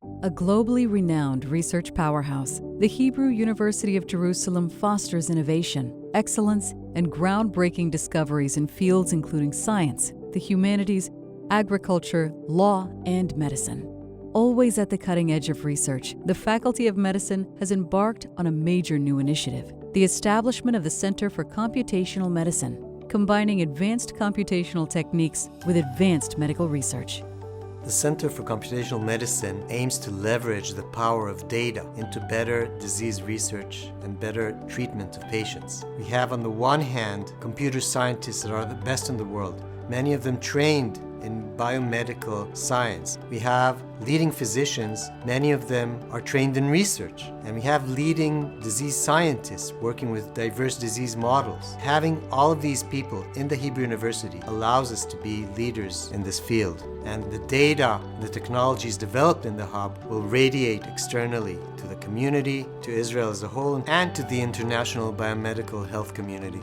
A globally renowned research powerhouse, the Hebrew University of Jerusalem fosters innovation, excellence, and groundbreaking discoveries in fields including science, the humanities, agriculture, law, and medicine. Always at the cutting edge of research, the Faculty of Medicine has embarked on a major new initiative, the establishment of the Center for Computational Medicine, combining advanced computational techniques with advanced medical research. The Center for Computational Medicine aims to leverage the power of data into better disease research and better treatment of patients. We have on the one hand computer scientists that are the best in the world, many of them trained in biomedical science. We have leading physicians, many of them are trained in research. And we have leading disease scientists working with diverse disease models. Having all of these people in the Hebrew University allows us to be leaders in this field. And the data, the technologies developed in the hub will radiate externally to the community, to Israel as a whole, and to the international biomedical health community.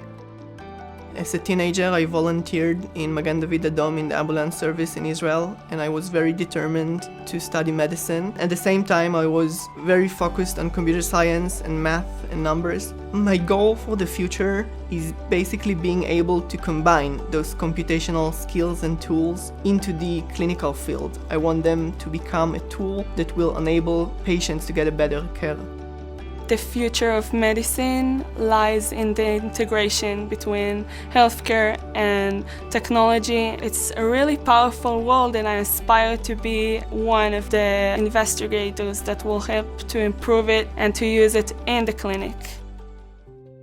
As a teenager, I volunteered in Magen David Adom in the ambulance service in Israel, and I was very determined to study medicine. At the same time, I was very focused on computer science and math and numbers. My goal for the future is basically being able to combine those computational skills and tools into the clinical field. I want them to become a tool that will enable patients to get a better care. The future of medicine lies in the integration between healthcare and technology. It's a really powerful world, and I aspire to be one of the investigators that will help to improve it and to use it in the clinic.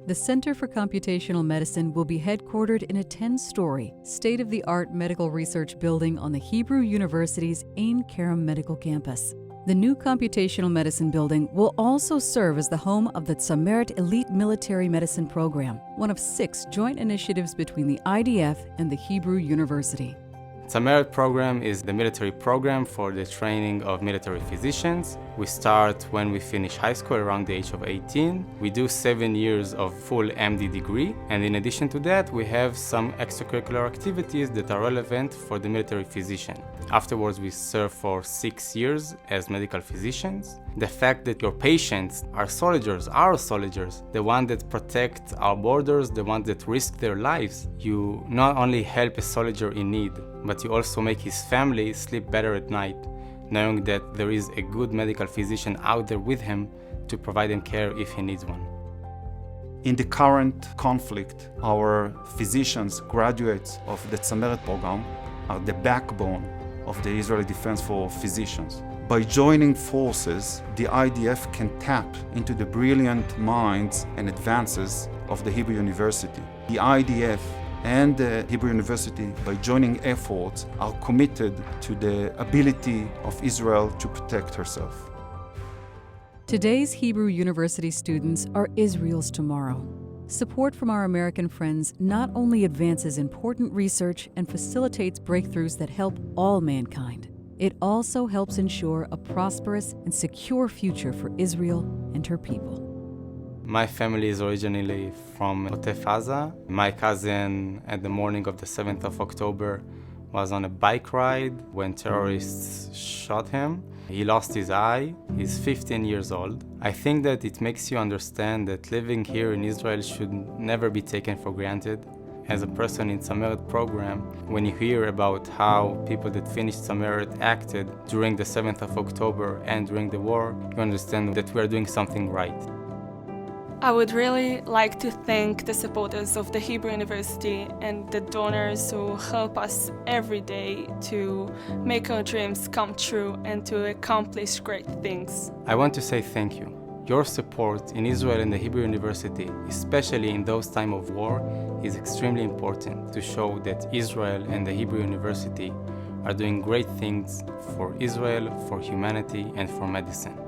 The Center for Computational Medicine will be headquartered in a 10-story, state-of-the-art medical research building on the Hebrew University's Ein Kerem Medical Campus. The new computational medicine building will also serve as the home of the Tzameret Elite Military Medicine Program, one of 6 joint initiatives between the IDF and the Hebrew University. Tzameret program is the military program for the training of military physicians. We start when we finish high school around the age of 18. We do 7 years of full MD degree, and in addition to that, we have some extracurricular activities that are relevant for the military physician. Afterwards, we serve for 6 years as medical physicians. The fact that your patients are soldiers, our soldiers, the ones that protect our borders, the ones that risk their lives, you not only help a soldier in need, but you also make his family sleep better at night, knowing that there is a good medical physician out there with him to provide him care if he needs one. In the current conflict, our physicians, graduates of the Tzameret program, are the backbone of the Israeli Defense for Physicians. By joining forces, the IDF can tap into the brilliant minds and advances of the Hebrew University. The IDF and the Hebrew University, by joining efforts, are committed to the ability of Israel to protect herself. Today's Hebrew University students are Israel's tomorrow. Support from our American friends not only advances important research and facilitates breakthroughs that help all mankind, it also helps ensure a prosperous and secure future for Israel and her people. My family is originally from Otef Aza. My cousin, at the morning of the 7th of October, was on a bike ride when terrorists shot him. He lost his eye. He's 15 years old. I think that it makes you understand that living here in Israel should never be taken for granted. As a person in Tzameret program, when you hear about how people that finished Tzameret acted during the 7th of October and during the war, you understand that we are doing something right. I would really like to thank the supporters of the Hebrew University and the donors who help us every day to make our dreams come true and to accomplish great things. I want to say thank you. Your support in Israel and the Hebrew University, especially in those times of war, is extremely important to show that Israel and the Hebrew University are doing great things for Israel, for humanity, and for medicine.